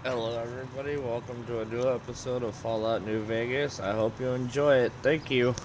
Hello, everybody. Welcome to a new episode of Fallout New Vegas. I hope you enjoy it. Thank you.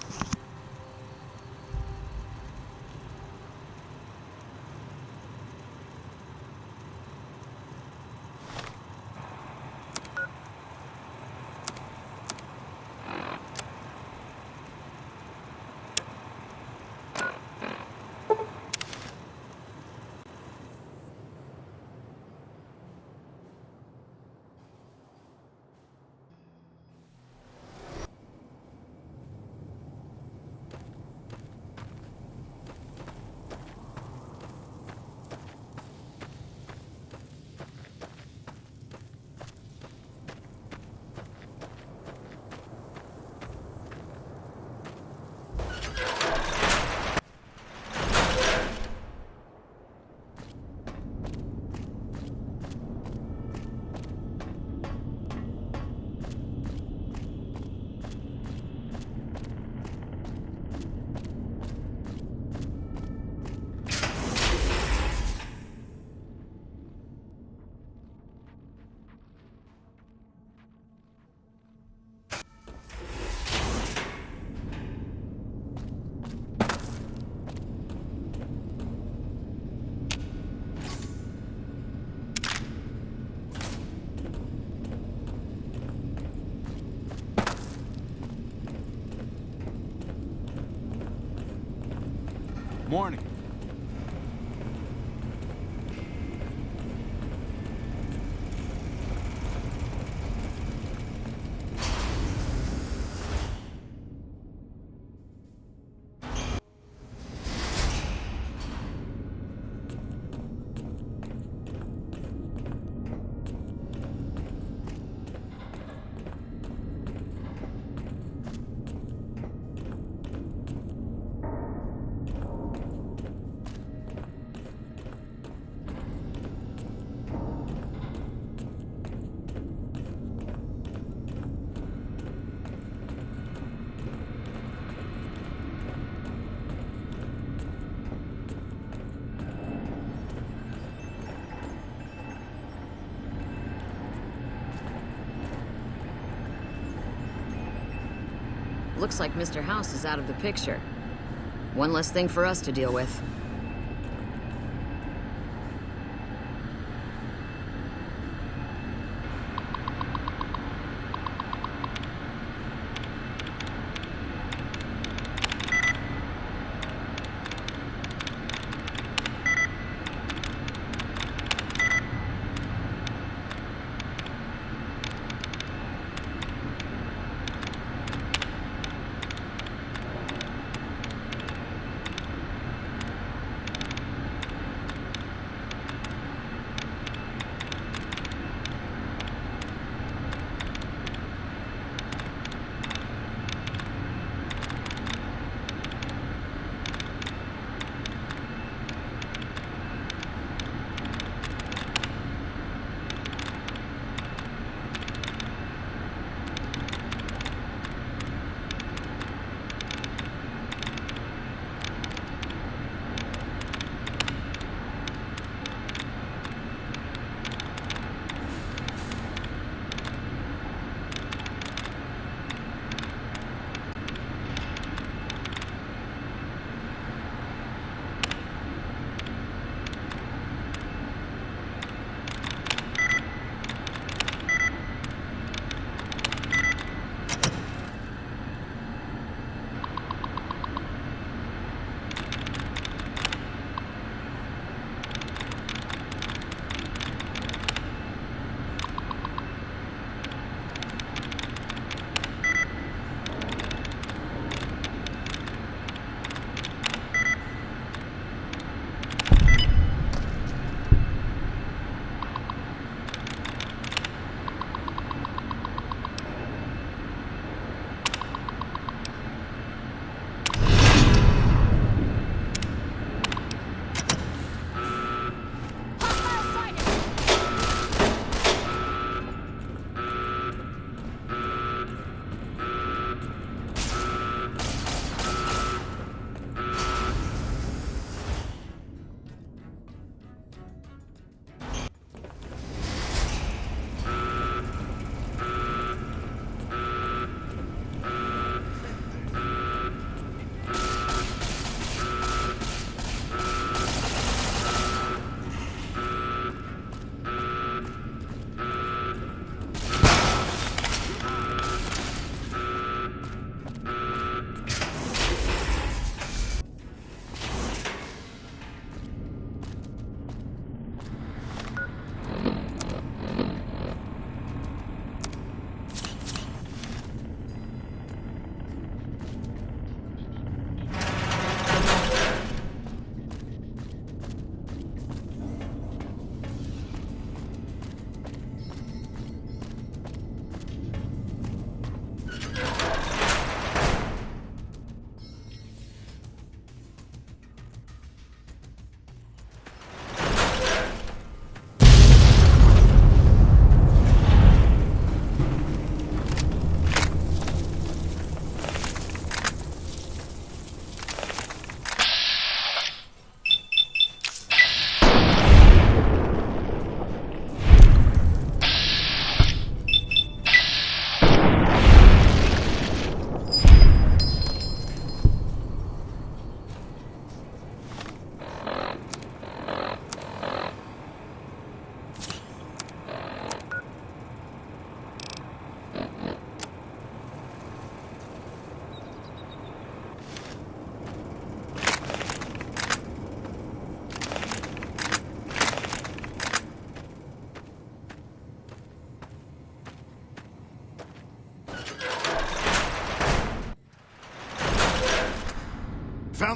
Morning. Looks like Mr. House is out of the picture. One less thing for us to deal with.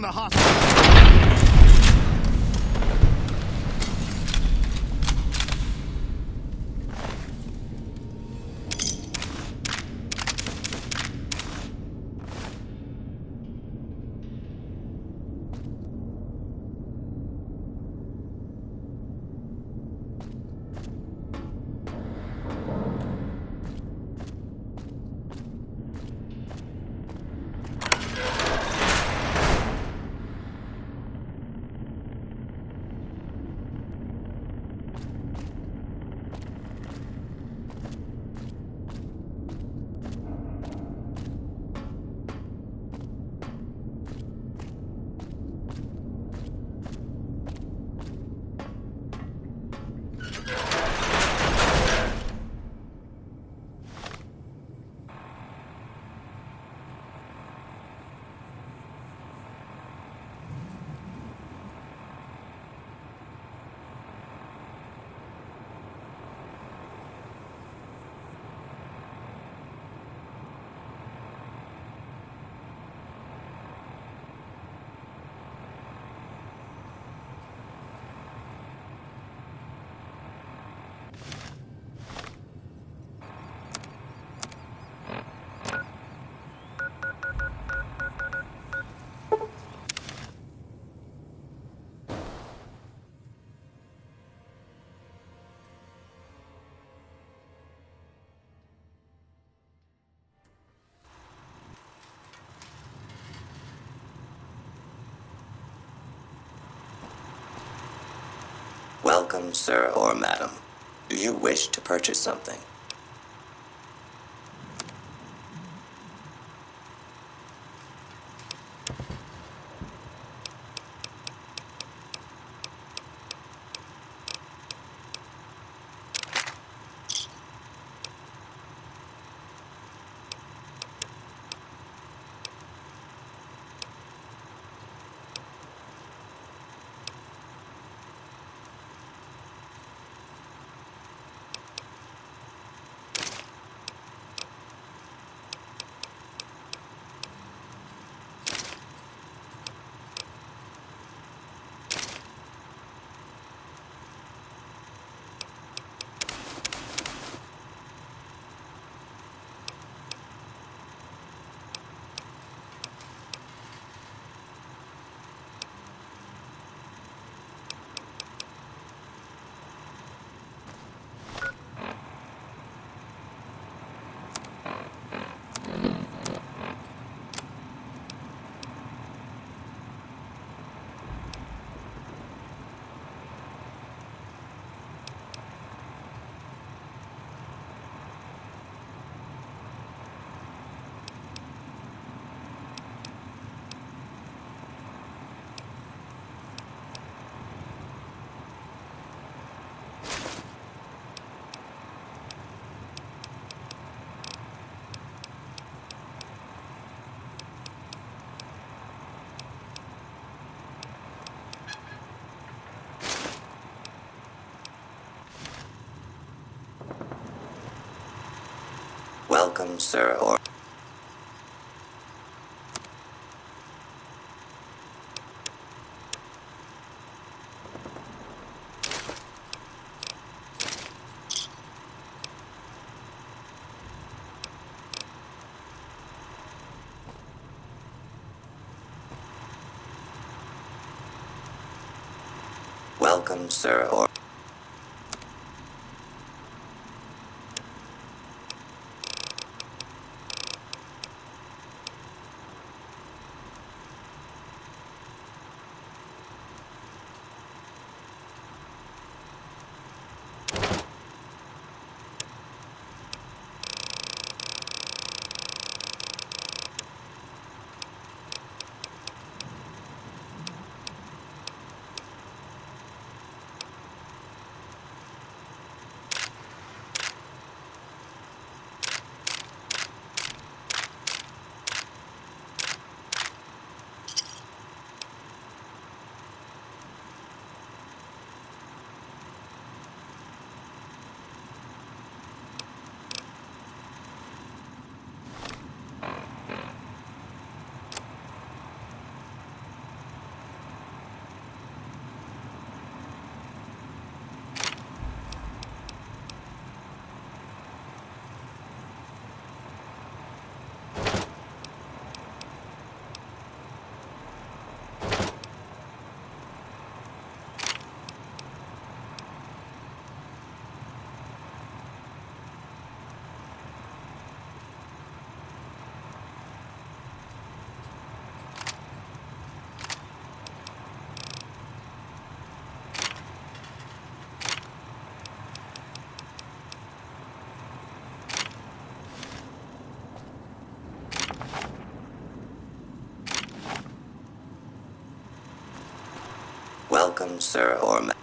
the hostage. Welcome, sir or madam. Do you wish to purchase something? Welcome, sir or... Welcome, sir or... welcome, sir or ma'am.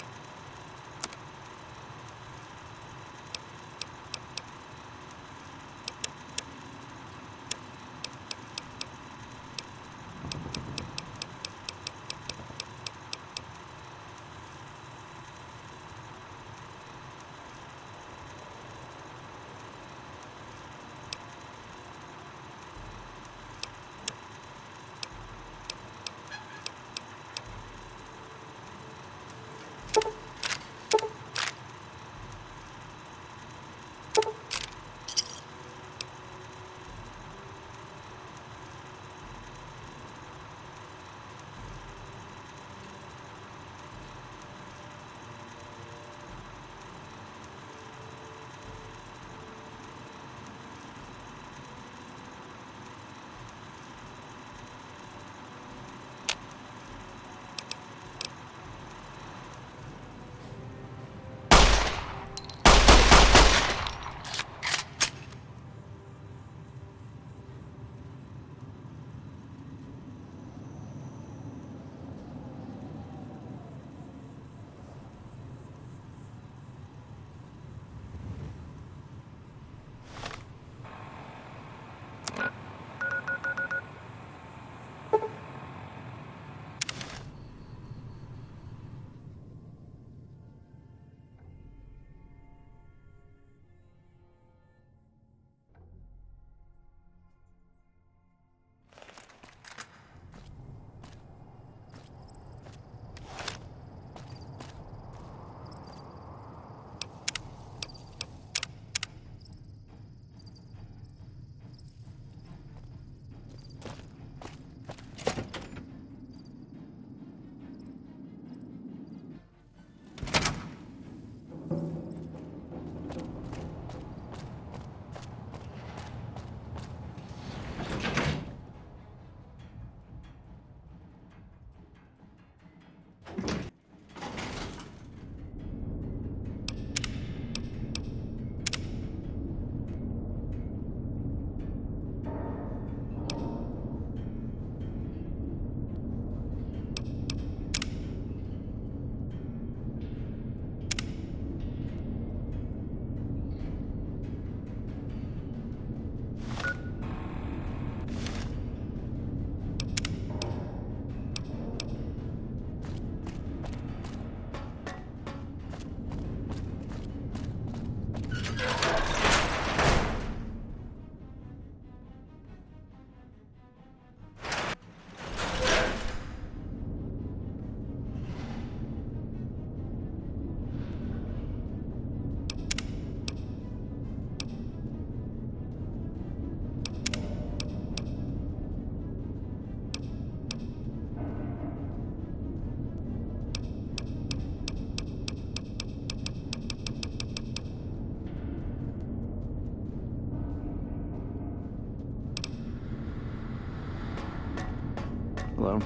Hello.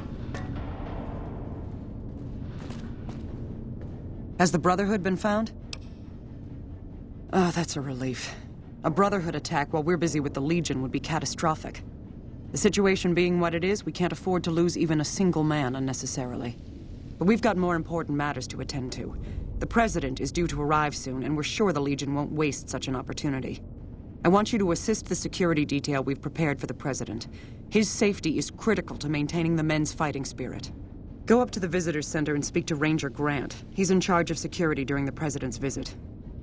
Has the Brotherhood been found? Oh, that's a relief. A Brotherhood attack while we're busy with the Legion would be catastrophic. The situation being what it is, we can't afford to lose even a single man unnecessarily. But we've got more important matters to attend to. The President is due to arrive soon, and we're sure the Legion won't waste such an opportunity. I want you to assist the security detail we've prepared for the President. His safety is critical to maintaining the men's fighting spirit. Go up to the Visitors Center and speak to Ranger Grant. He's in charge of security during the President's visit.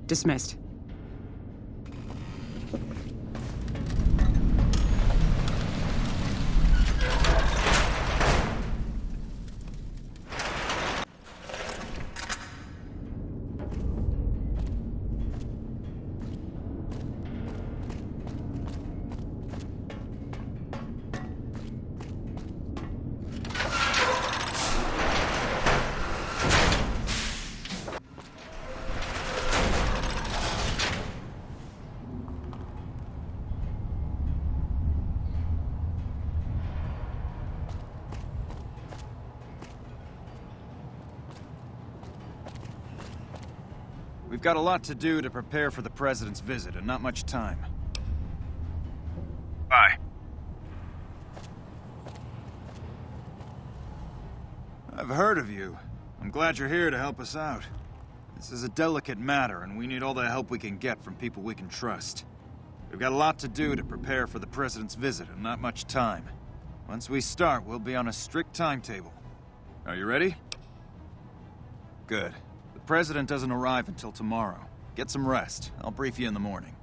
Dismissed. We've got a lot to do to prepare for the President's visit, and not much time. Bye. I've heard of you. I'm glad you're here to help us out. This is a delicate matter, and we need all the help we can get from people we can trust. We've got a lot to do to prepare for the President's visit, and not much time. Once we start, we'll be on a strict timetable. Are you ready? Good. The President doesn't arrive until tomorrow. Get some rest. I'll brief you in the morning.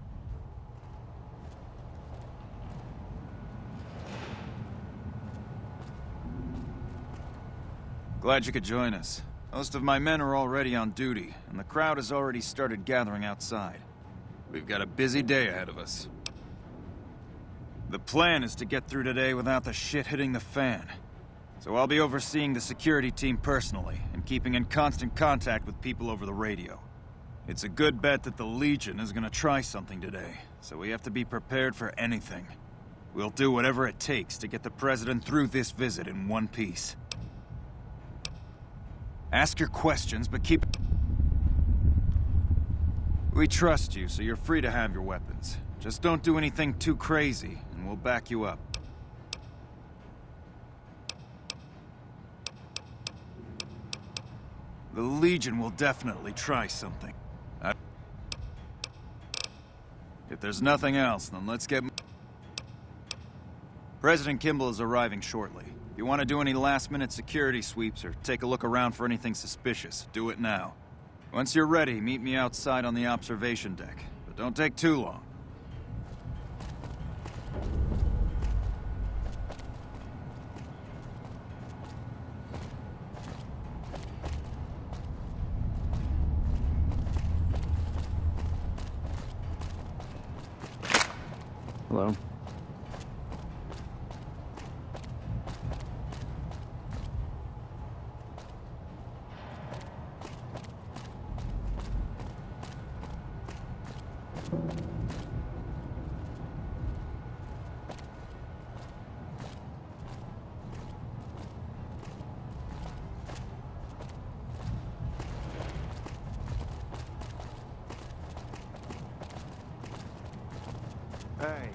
Glad you could join us. Most of my men are already on duty, and the crowd has already started gathering outside. We've got a busy day ahead of us. The plan is to get through today without the shit hitting the fan. So I'll be overseeing the security team personally, and keeping in constant contact with people over the radio. It's a good bet that the Legion is gonna try something today, so we have to be prepared for anything. We'll do whatever it takes to get the President through this visit in one piece. Ask your questions, but keep... We trust you, so you're free to have your weapons. Just don't do anything too crazy, and we'll back you up. The Legion will definitely try something. If there's nothing else, then let's get... President Kimball is arriving shortly. If you want to do any last-minute security sweeps or take a look around for anything suspicious, do it now. Once you're ready, meet me outside on the observation deck. But don't take too long. Hello. Hey.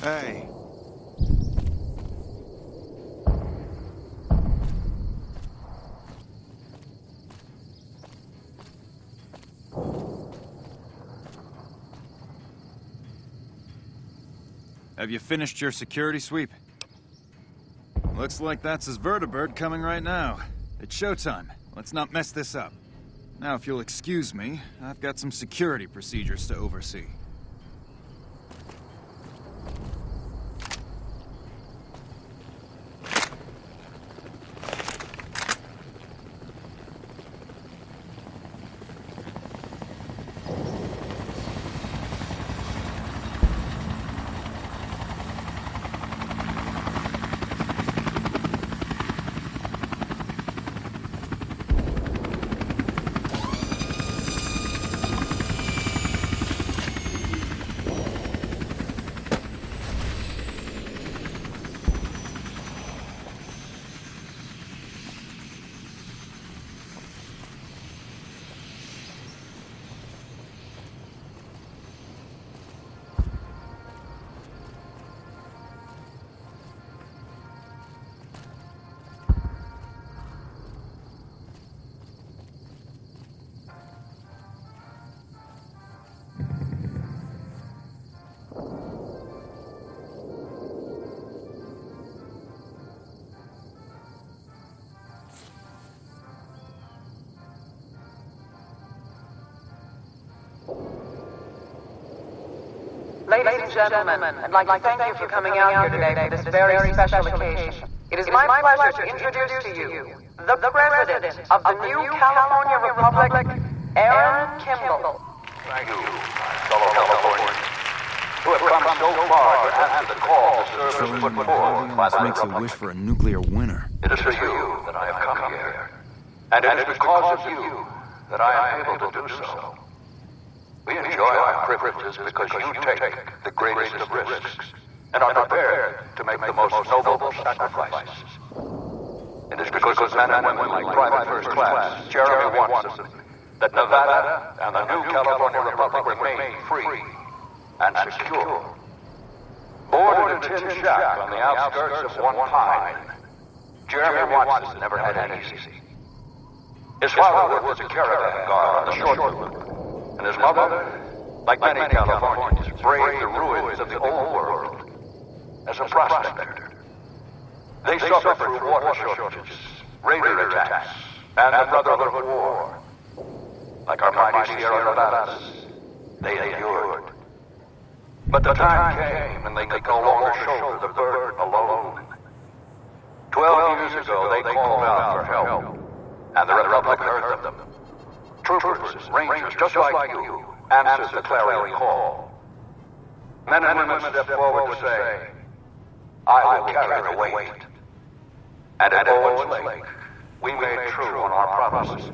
Hey. Have you finished your security sweep? Looks like that's his vertibird coming right now. It's showtime. Let's not mess this up. Now, if you'll excuse me, I've got some security procedures to oversee. ladies and gentlemen, I'd like to thank you for coming out here today for this very special occasion. It is my pleasure to introduce to you the President of the new California Republic, Aaron Kimball. Thank you, fellow Californians, who have come so far to answer the call to serve as put forward by the makes you wish for a nuclear winter. It is for you that I have come here, and it is because of you that I am able to do so. We enjoy our privileges because you take the greatest of risks and are prepared to make the most noble sacrifices. It is because of men and women like Private First Class Jeremy Watson that Nevada and the new California Republic remain free and secure. Born in a tin shack on the outskirts of One Pine, Jeremy Watson never had it easy. His father worked as a caravan guard on the short route, and his mother, like many Californians, braved the ruins of the old world as a prospector. They suffered through water shortages, raider attacks, and the Brotherhood War. Like our mighty Sierra Nevadas, they endured. But the time came when they could no longer shoulder the burden alone. 12 years ago, they called out for help, and the Republic heard them. Troopers, rangers, just like you, answered the clarion call. Men and women stepped forward to say, I will carry the weight. And at Owens Lake, we made true on our promise,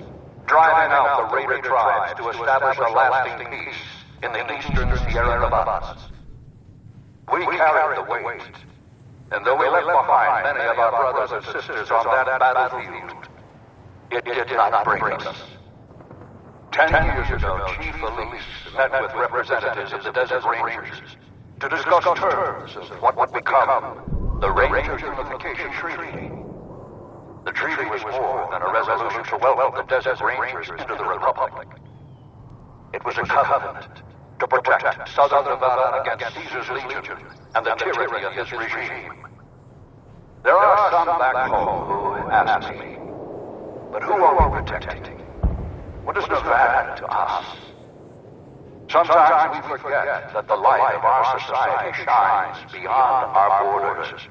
driving out the raider tribes to establish a lasting peace in the eastern Sierra Nevadas. We carried the weight, and though we left behind many of our brothers and sisters on that battlefield, it did not break us. 10 years ago, Chief Elise met with representatives of the Desert Rangers to discuss terms of what would become the Rangers Unification Treaty. The treaty was more than a resolution to welcome the Desert Rangers into the Republic. It was a covenant to protect Southern Nevada against Caesar's Legion and the tyranny of his regime. There are some back home who ask me, but who are we protecting? What is Nevada to us? Sometimes we forget that the light of our society shines beyond our borders.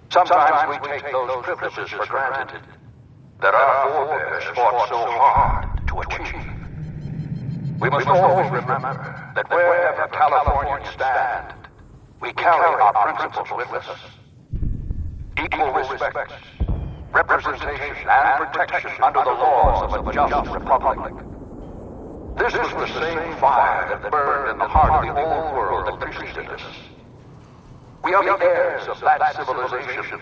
Sometimes we take those privileges for granted that our forebears fought so hard to achieve. We must always remember that wherever Californians stand, we carry our principles with us. Equal respect, representation, and protection under the laws of a just republic. This was the same fire that burned in the heart of the old world that preceded us. We are the heirs of that civilization,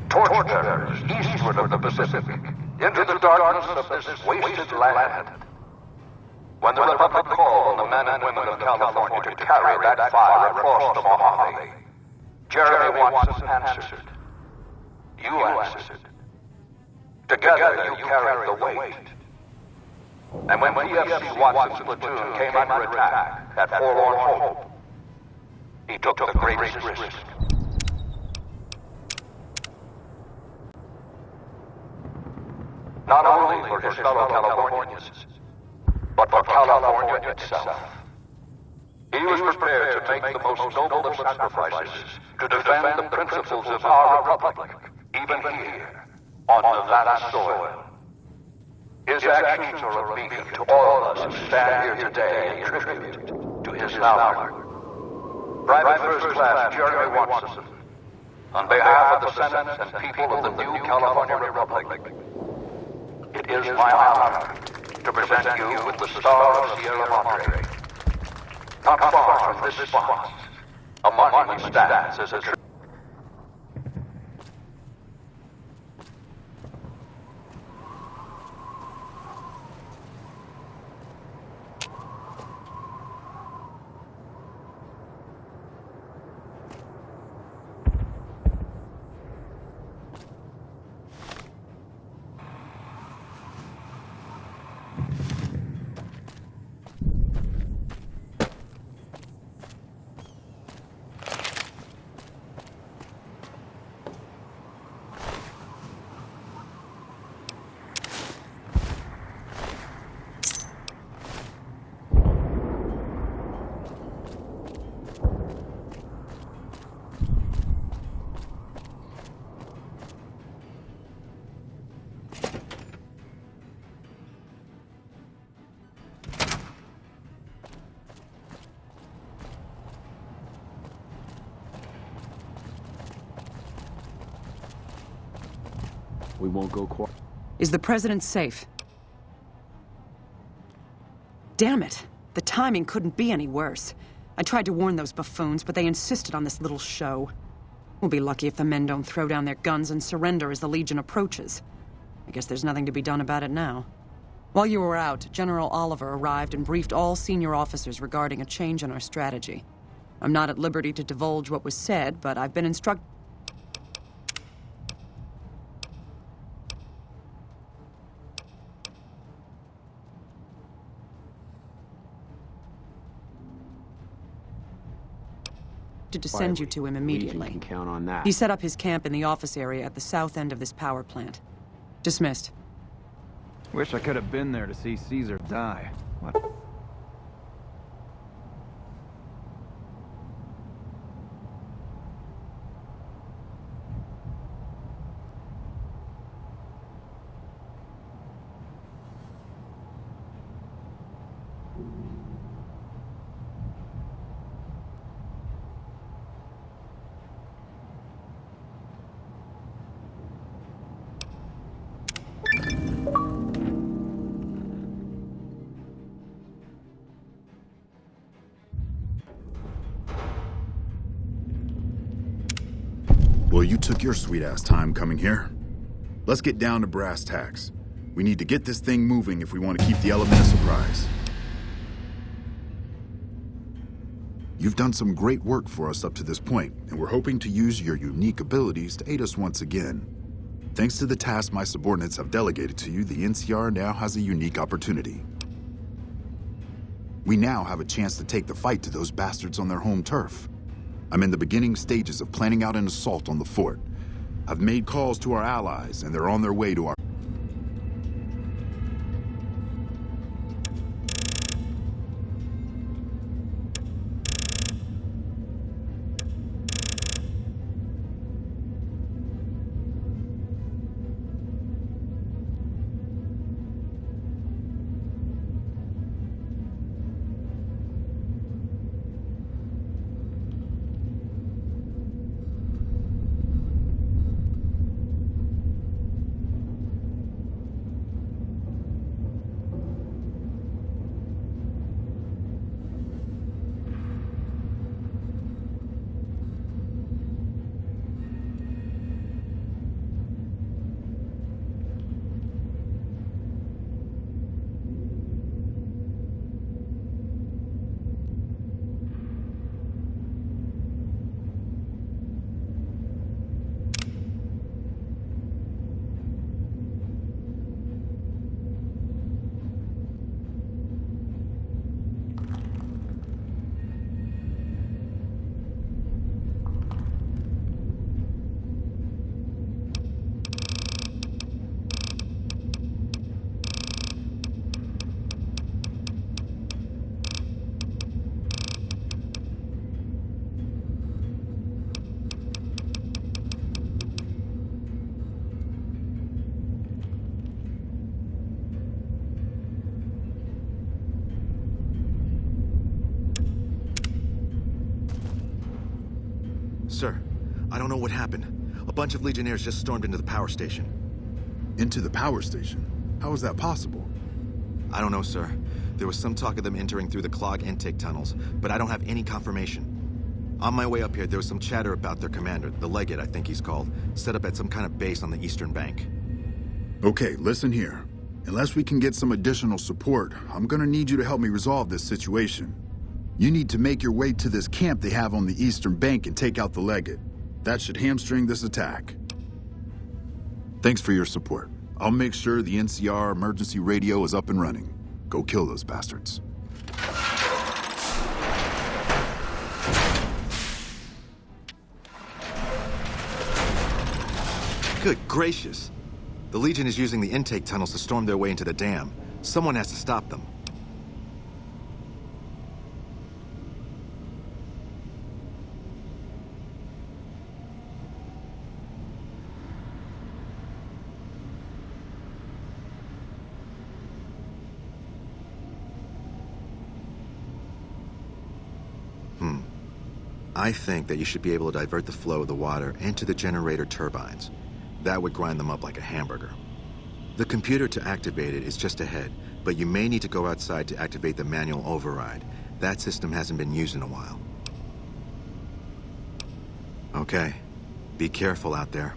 torchbearers eastward of the Pacific, into the darkness of this wasted land. When the Republic called on the men and women of California to carry that fire across the Mojave, Jeremy Watson answered. You answered. Together you carried the weight. And when PFC Watson's platoon came under attack at Forlorn Hope, he took the greatest risk. Not only for his fellow Californians, but for California itself. He was prepared to make the most noble of sacrifices to defend the principles of our republic, even here, on Nevada soil. His actions are a beacon to all of us who stand here today in tribute to his valor. Private First Class Jeremy Watson, on behalf of the Senate and people of the new California Republic, it is my honor to present you with the Star of Sierra Madre. Not far from this spot, a monument stands as a tribute. We won't go quiet. Is the president safe? Damn it. The timing couldn't be any worse. I tried to warn those buffoons, but they insisted on this little show. We'll be lucky if the men don't throw down their guns and surrender as the Legion approaches. I guess there's nothing to be done about it now. While you were out, General Oliver arrived and briefed all senior officers regarding a change in our strategy. I'm not at liberty to divulge what was said, but I've been instructed. To send you to him immediately. Legion can count on that. He set up his camp in the office area at the south end of this power plant. Dismissed. Wish I could have been there to see Caesar die. What? Well, you took your sweet-ass time coming here. Let's get down to brass tacks. We need to get this thing moving if we want to keep the element a surprise. You've done some great work for us up to this point, and we're hoping to use your unique abilities to aid us once again. Thanks to the task my subordinates have delegated to you, the NCR now has a unique opportunity. We now have a chance to take the fight to those bastards on their home turf. I'm in the beginning stages of planning out an assault on the fort. I've made calls to our allies, and they're on their way to our... Sir, I don't know what happened. A bunch of Legionnaires just stormed into the power station. Into the power station? How is that possible? I don't know, sir. There was some talk of them entering through the clog intake tunnels, but I don't have any confirmation. On my way up here, there was some chatter about their commander, the Legate, I think he's called, set up at some kind of base on the eastern bank. Okay, listen here. Unless we can get some additional support, I'm gonna need you to help me resolve this situation. You need to make your way to this camp they have on the eastern bank and take out the Legate. That should hamstring this attack. Thanks for your support. I'll make sure the NCR emergency radio is up and running. Go kill those bastards. Good gracious! The Legion is using the intake tunnels to storm their way into the dam. Someone has to stop them. I think that you should be able to divert the flow of the water into the generator turbines. That would grind them up like a hamburger. The computer to activate it is just ahead, but you may need to go outside to activate the manual override. That system hasn't been used in a while. Okay. Be careful out there.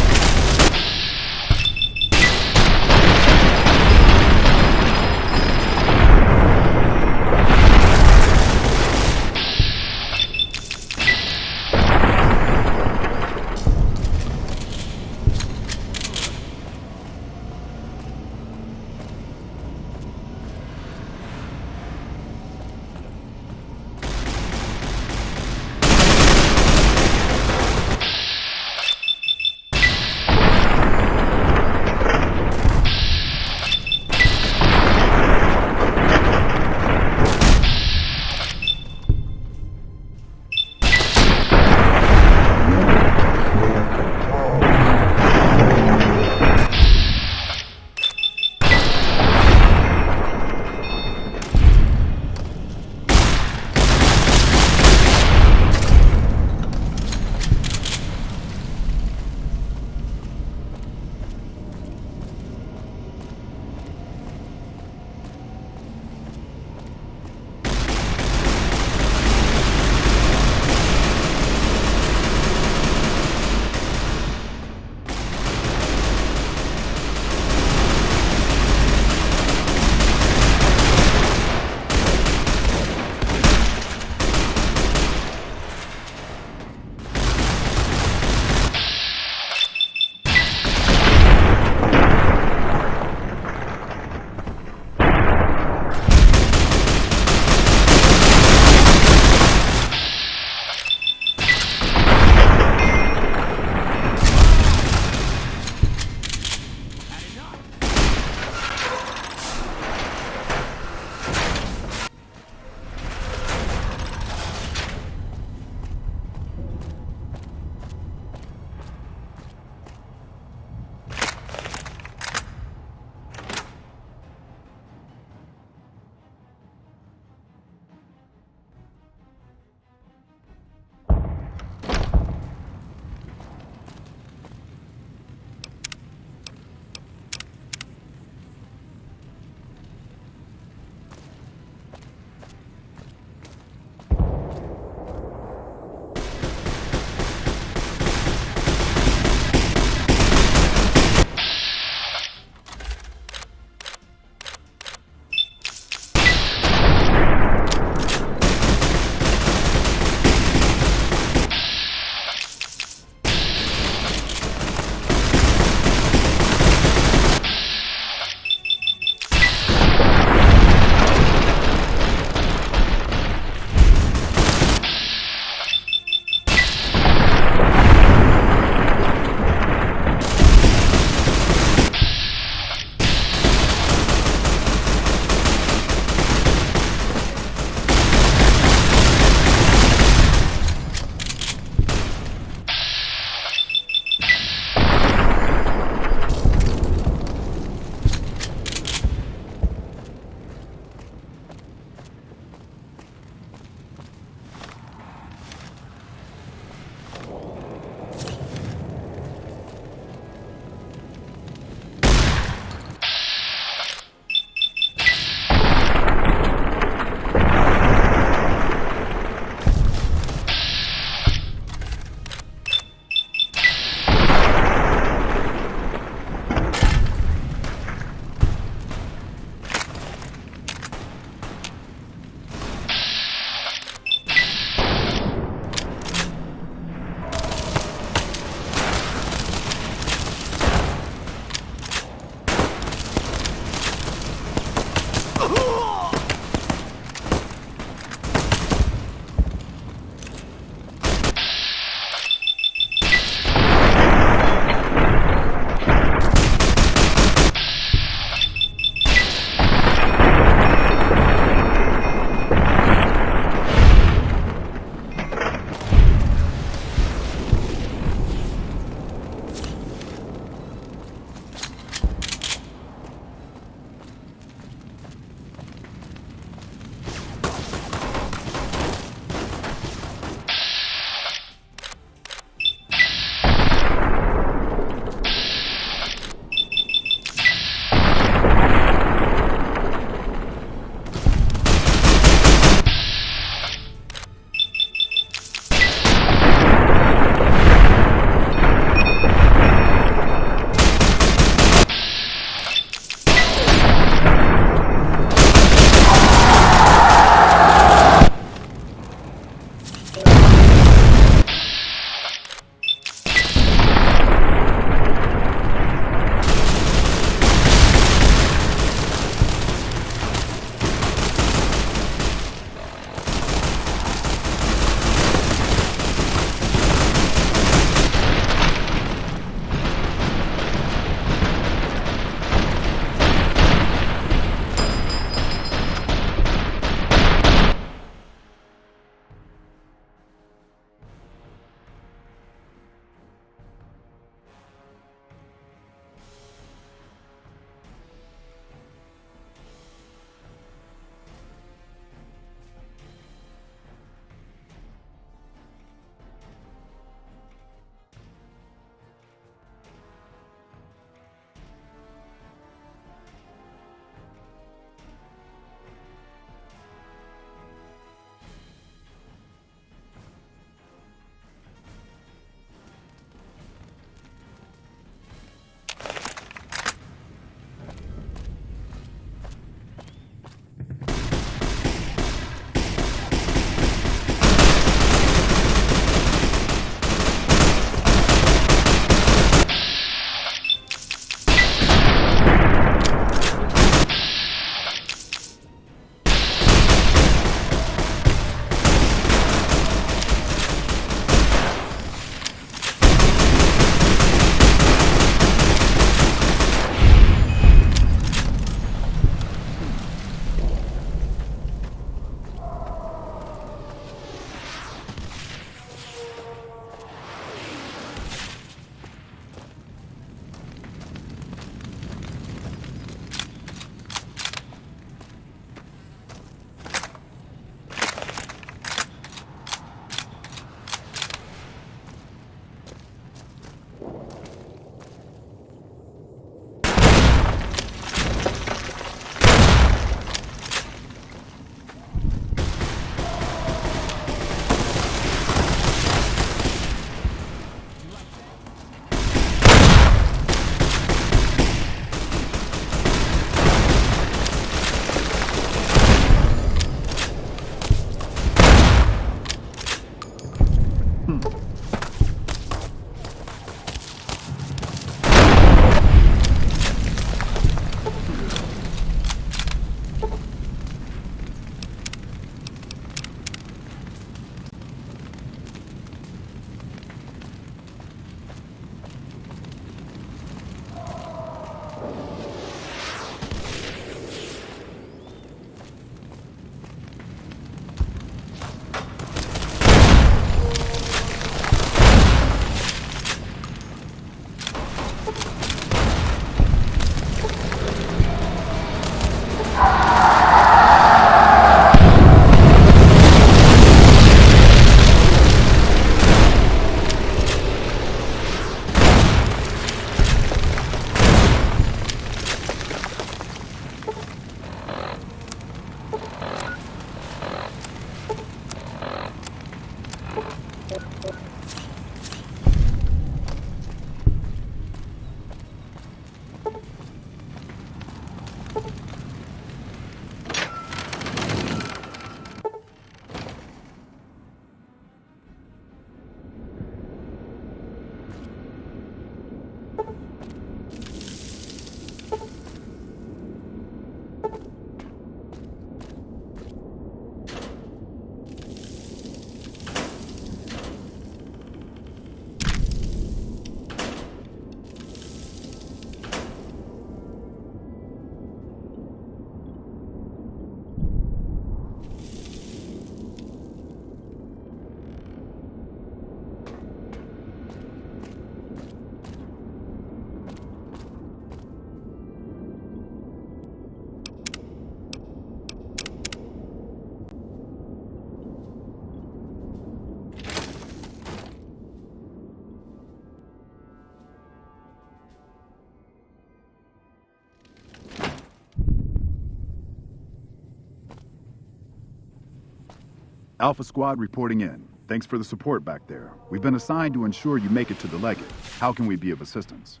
Alpha Squad reporting in. Thanks for the support back there. We've been assigned to ensure you make it to the Legate. How can we be of assistance?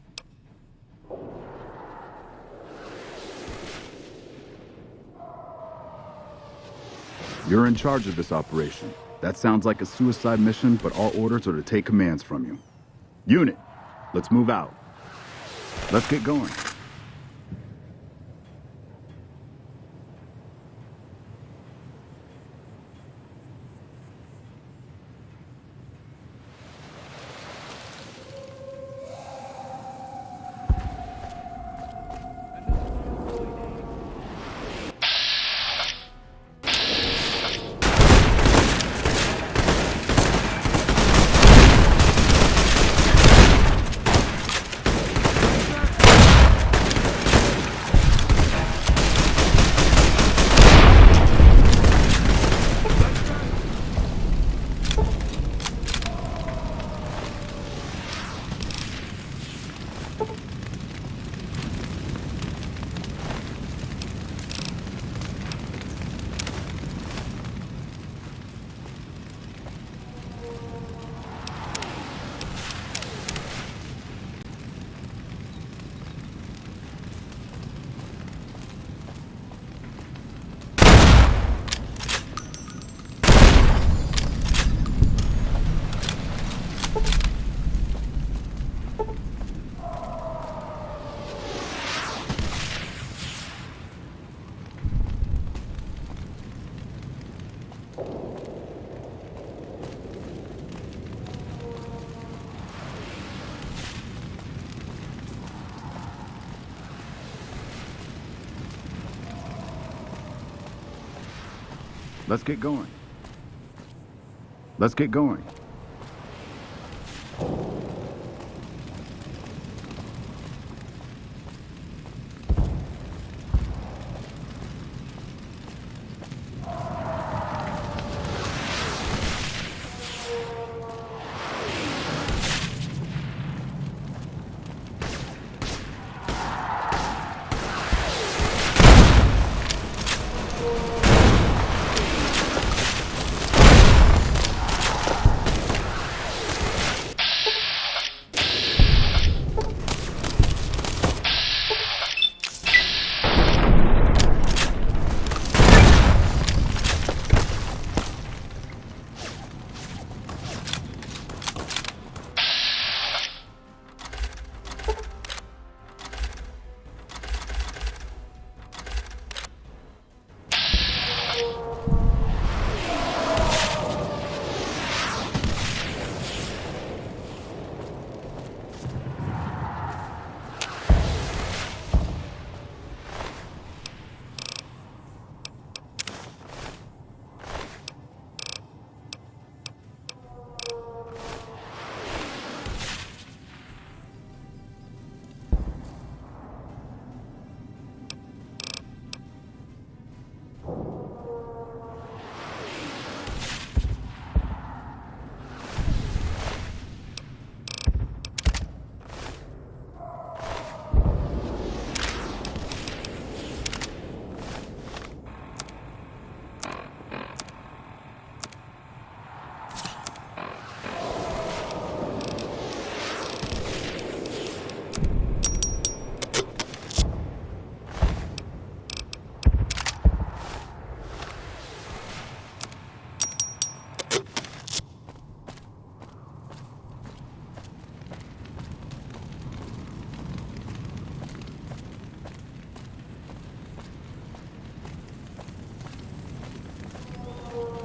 You're in charge of this operation. That sounds like a suicide mission, but all orders are to take commands from you. Unit, let's move out. Let's get going. Let's get going. Let's get going.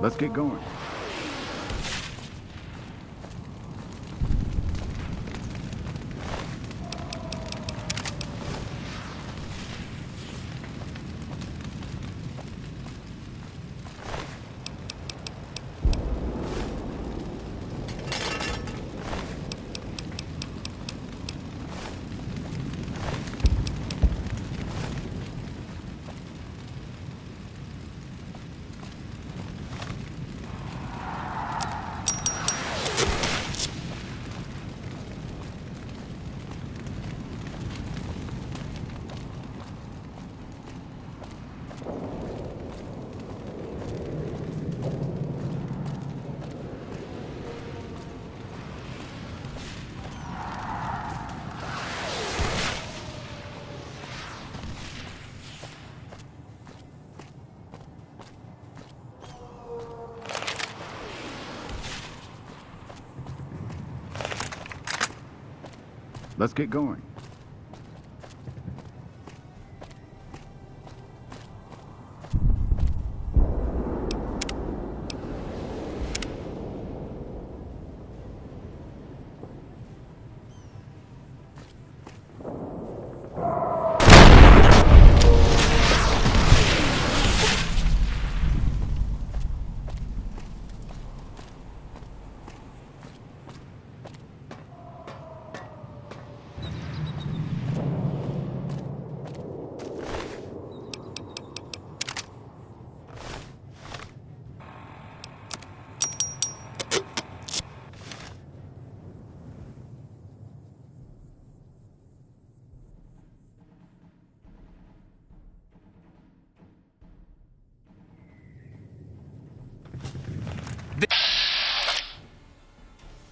Let's get going. Let's get going.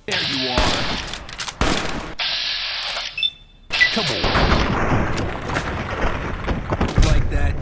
There you are. Come on. Like that.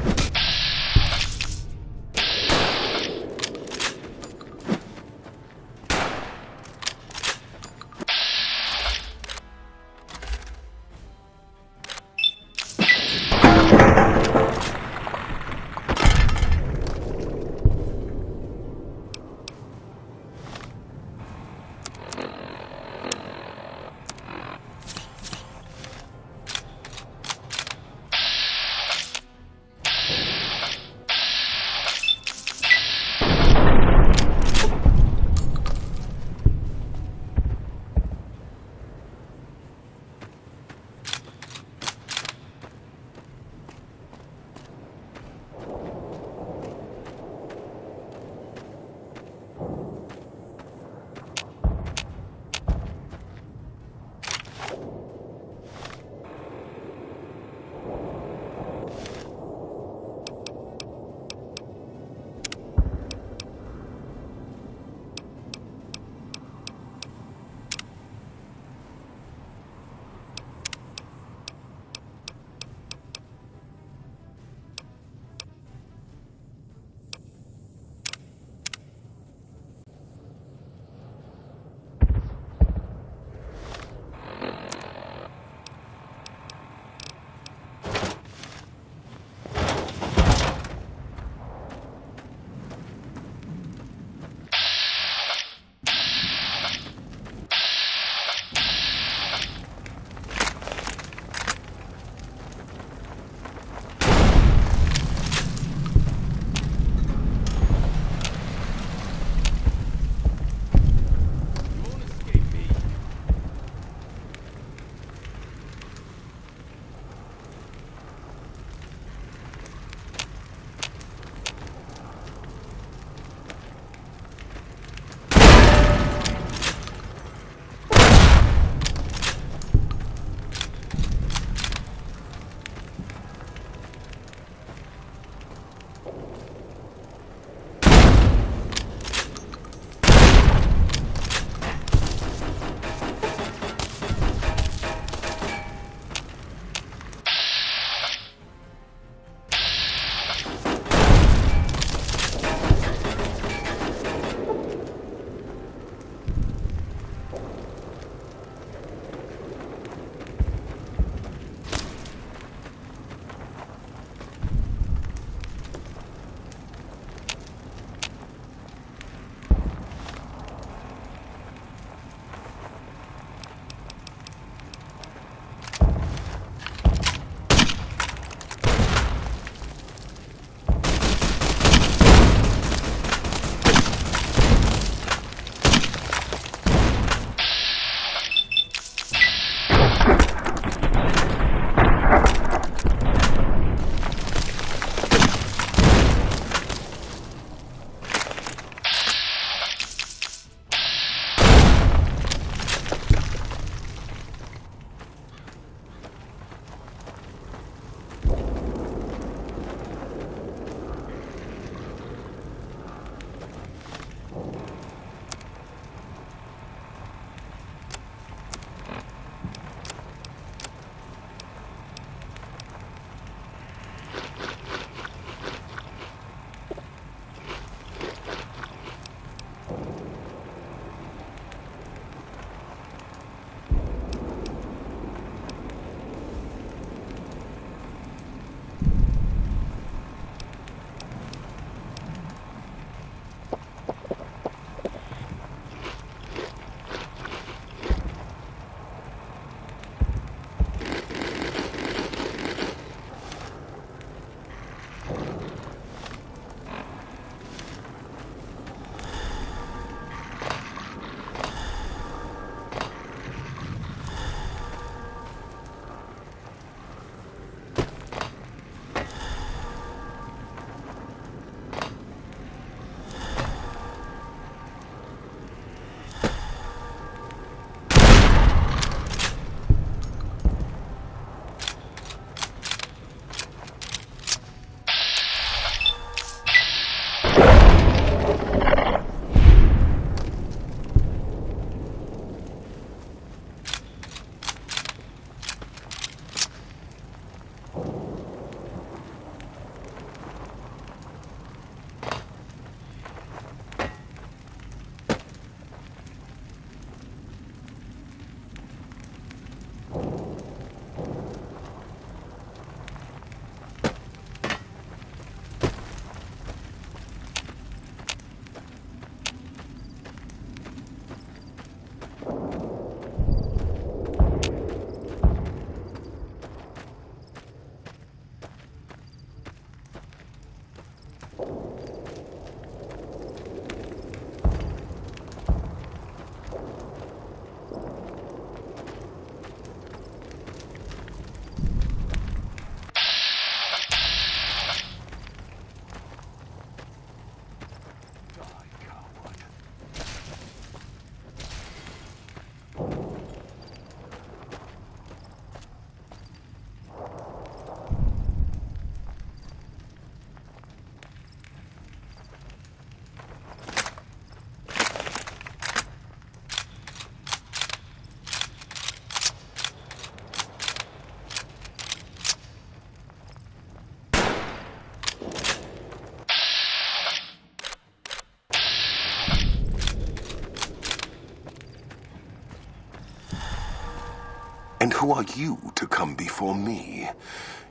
And who are you to come before me?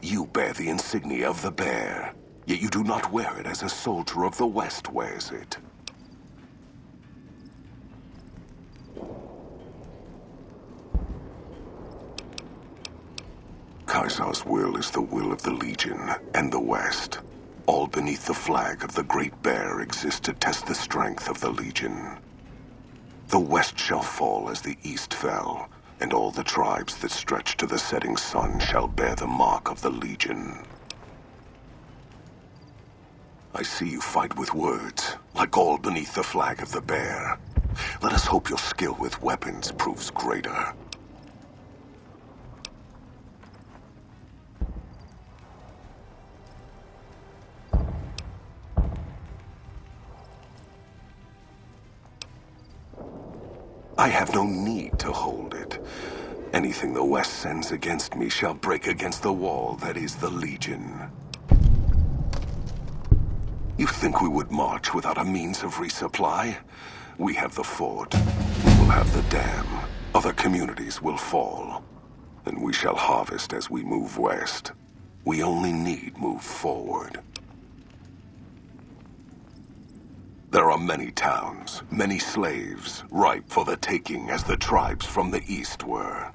You bear the insignia of the bear, yet you do not wear it as a soldier of the West wears it. Caesar's will is the will of the Legion and the West. All beneath the flag of the Great Bear exists to test the strength of the Legion. The West shall fall as the East fell, and all the tribes that stretch to the setting sun shall bear the mark of the Legion. I see you fight with words, like all beneath the flag of the Bear. Let us hope your skill with weapons proves greater. I have no need to hold it. Anything the West sends against me shall break against the wall that is the Legion. You think we would march without a means of resupply? We have the fort. We will have the dam. Other communities will fall. And we shall harvest as we move west. We only need move forward. There are many towns, many slaves, ripe for the taking as the tribes from the east were.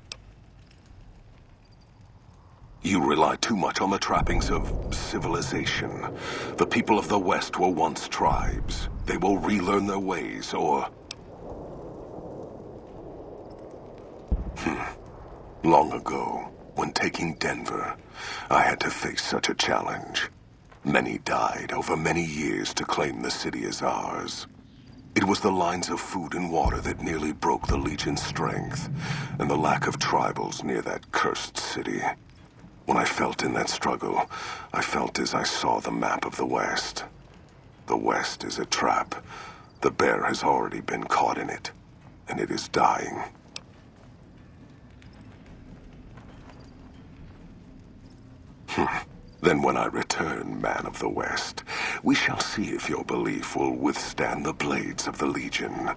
You rely too much on the trappings of civilization. The people of the West were once tribes. They will relearn their ways, or... Long ago, when taking Denver, I had to face such a challenge. Many died over many years to claim the city as ours. It was the lines of food and water that nearly broke the Legion's strength, and the lack of tribals near that cursed city. When I felt in that struggle, I felt as I saw the map of the West. The West is a trap. The bear has already been caught in it, and it is dying. Then when I return, man of the West, we shall see if your belief will withstand the blades of the Legion.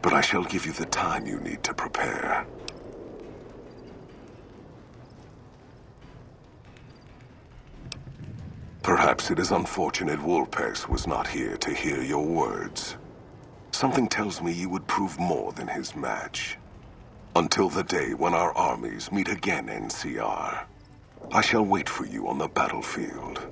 But I shall give you the time you need to prepare. Perhaps it is unfortunate Vulpes was not here to hear your words. Something tells me you would prove more than his match. Until the day when our armies meet again, NCR. I shall wait for you on the battlefield.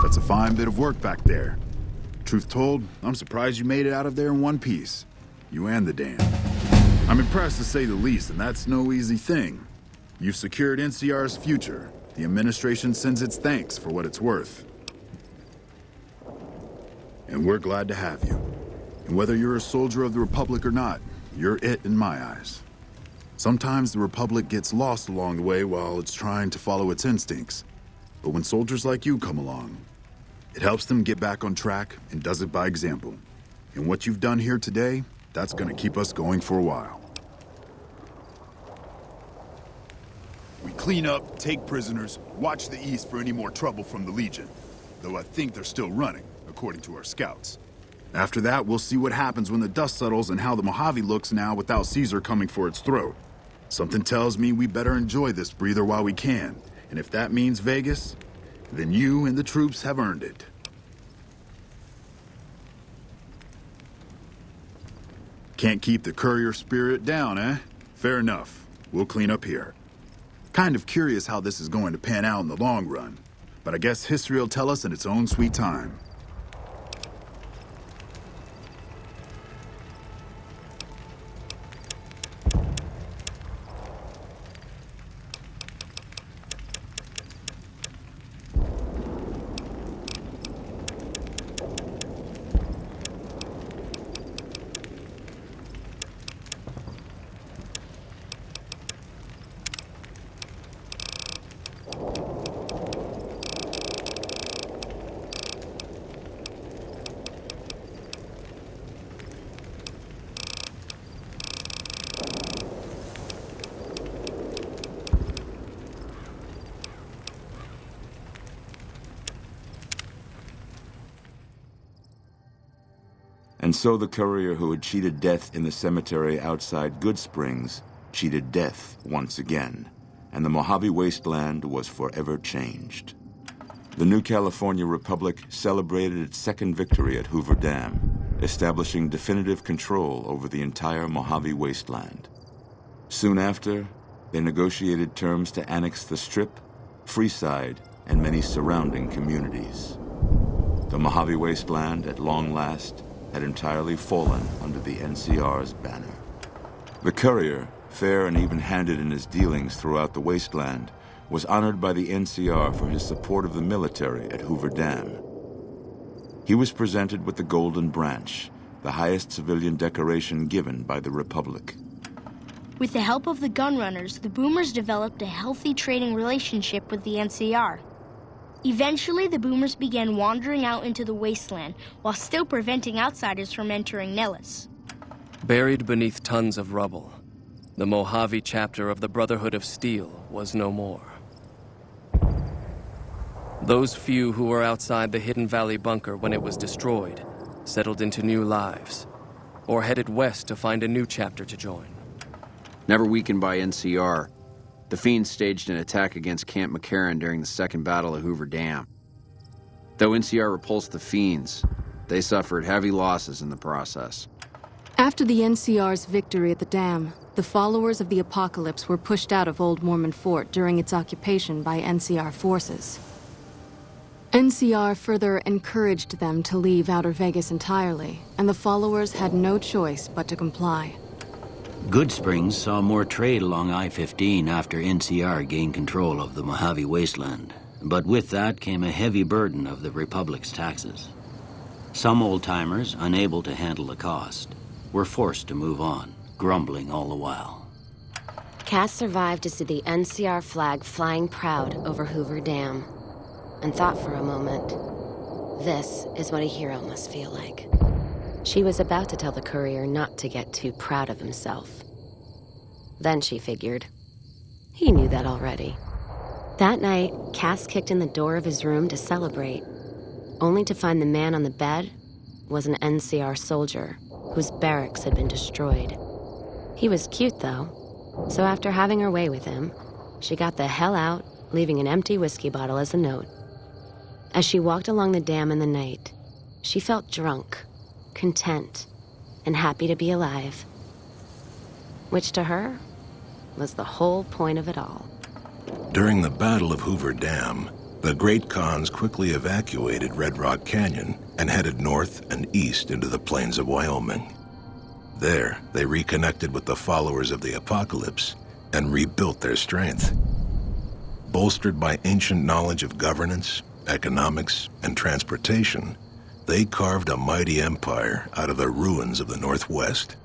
That's a fine bit of work back there. Truth told, I'm surprised you made it out of there in one piece. You and the dam. I'm impressed to say the least, and that's no easy thing. You've secured NCR's future. The administration sends its thanks for what it's worth. And we're glad to have you. And whether you're a soldier of the Republic or not, you're it in my eyes. Sometimes the Republic gets lost along the way while it's trying to follow its instincts. But when soldiers like you come along, it helps them get back on track and does it by example. And what you've done here today, that's gonna keep us going for a while. We clean up, take prisoners, watch the east for any more trouble from the Legion. Though I think they're still running, according to our scouts. After that, we'll see what happens when the dust settles and how the Mojave looks now without Caesar coming for its throat. Something tells me we better enjoy this breather while we can. And if that means Vegas, then you and the troops have earned it. Can't keep the courier spirit down, eh? Fair enough. We'll clean up here. Kind of curious how this is going to pan out in the long run. But I guess history will tell us in its own sweet time. And so the courier who had cheated death in the cemetery outside Goodsprings cheated death once again, and the Mojave wasteland was forever changed. The new California Republic celebrated its second victory at Hoover Dam, establishing definitive control over the entire Mojave wasteland. Soon after, they negotiated terms to annex the Strip, Freeside, and many surrounding communities. The Mojave wasteland, at long last, had entirely fallen under the NCR's banner. The courier, fair and even-handed in his dealings throughout the wasteland, was honored by the NCR for his support of the military at Hoover Dam. He was presented with the Golden Branch, the highest civilian decoration given by the Republic. With the help of the Gunrunners, the Boomers developed a healthy trading relationship with the NCR. Eventually, the Boomers began wandering out into the wasteland while still preventing outsiders from entering Nellis. Buried beneath tons of rubble, the Mojave chapter of the Brotherhood of Steel was no more. Those few who were outside the Hidden Valley bunker when it was destroyed settled into new lives, or headed west to find a new chapter to join. Never weakened by NCR, the Fiends staged an attack against Camp McCarran during the Second Battle of Hoover Dam. Though NCR repulsed the Fiends, they suffered heavy losses in the process. After the NCR's victory at the dam, the followers of the Apocalypse were pushed out of Old Mormon Fort during its occupation by NCR forces. NCR further encouraged them to leave Outer Vegas entirely, and the followers had no choice but to comply. Goodsprings saw more trade along I-15 after NCR gained control of the Mojave wasteland. But with that came a heavy burden of the Republic's taxes. Some old-timers, unable to handle the cost, were forced to move on, grumbling all the while. Cass survived to see the NCR flag flying proud over Hoover Dam, and thought for a moment, this is what a hero must feel like. She was about to tell the courier not to get too proud of himself. Then she figured, he knew that already. That night, Cass kicked in the door of his room to celebrate, only to find the man on the bed was an NCR soldier whose barracks had been destroyed. He was cute, though, so after having her way with him, she got the hell out, leaving an empty whiskey bottle as a note. As she walked along the dam in the night, she felt drunk, content, and happy to be alive. Which to her was the whole point of it all. During the Battle of Hoover Dam, the Great Khans quickly evacuated Red Rock Canyon and headed north and east into the plains of Wyoming. There, they reconnected with the followers of the Apocalypse and rebuilt their strength. Bolstered by ancient knowledge of governance, economics, and transportation, they carved a mighty empire out of the ruins of the Northwest.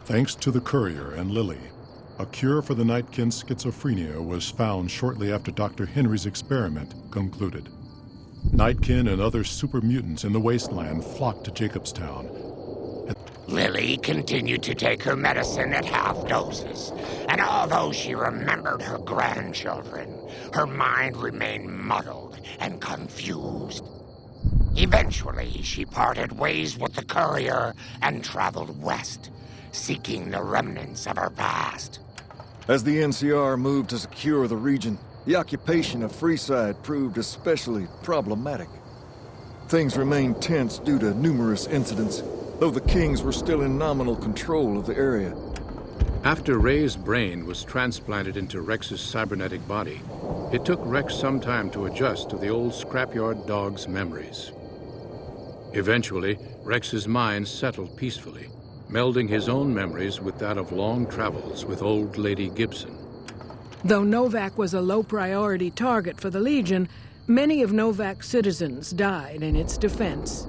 Thanks to the courier and Lily, A cure for the Nightkin's schizophrenia was found shortly after Dr. Henry's experiment concluded. Nightkin and other super mutants in the wasteland flocked to Jacobstown. Lily continued to take her medicine at half doses, and although she remembered her grandchildren, her mind remained muddled and confused. Eventually, she parted ways with the courier and traveled west, seeking the remnants of her past. As the NCR moved to secure the region, the occupation of Freeside proved especially problematic. Things remained tense due to numerous incidents, though the Kings were still in nominal control of the area. After Ray's brain was transplanted into Rex's cybernetic body, it took Rex some time to adjust to the old scrapyard dog's memories. Eventually, Rex's mind settled peacefully, melding his own memories with that of long travels with old Lady Gibson. Though Novak was a low-priority target for the Legion, many of Novak's citizens died in its defense.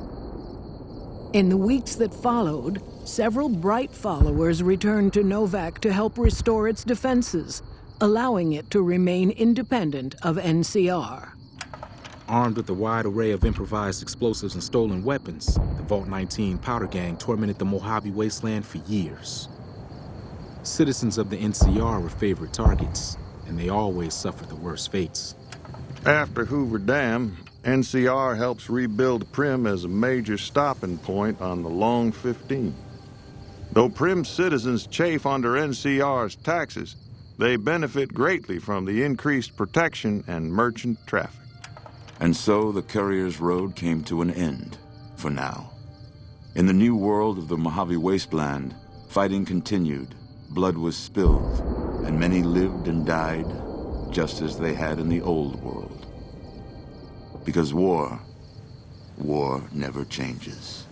In the weeks that followed, several Bright followers returned to Novak to help restore its defenses, allowing it to remain independent of NCR. Armed with a wide array of improvised explosives and stolen weapons, the Vault 19 Powder Gang tormented the Mojave Wasteland for years. Citizens of the NCR were favorite targets, and they always suffered the worst fates. After Hoover Dam, NCR helps rebuild Primm as a major stopping point on the Long 15. Though Primm citizens chafe under NCR's taxes, they benefit greatly from the increased protection and merchant traffic. And so the Courier's Road came to an end, for now. In the new world of the Mojave Wasteland, fighting continued, blood was spilled, and many lived and died, just as they had in the old world. Because war never changes.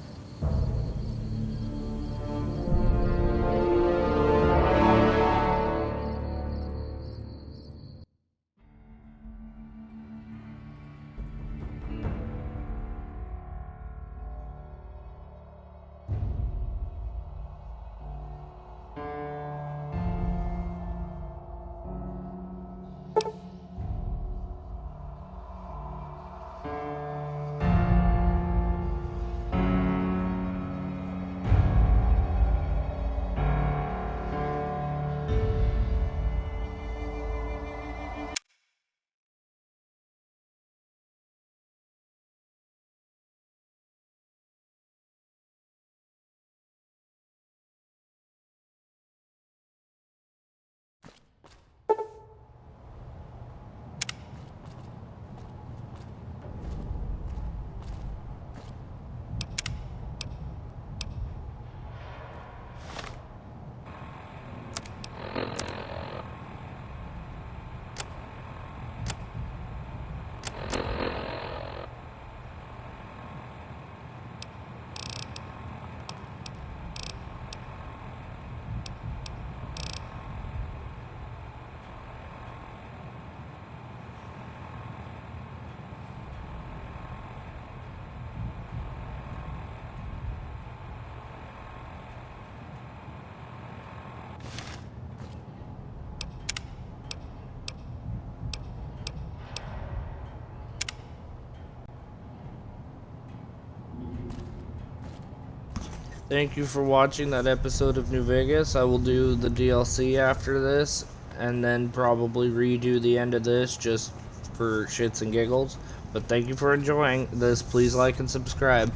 Thank you for watching that episode of New Vegas. I will do the DLC after this, and then probably redo the end of this just for shits and giggles. But thank you for enjoying this. Please like and subscribe.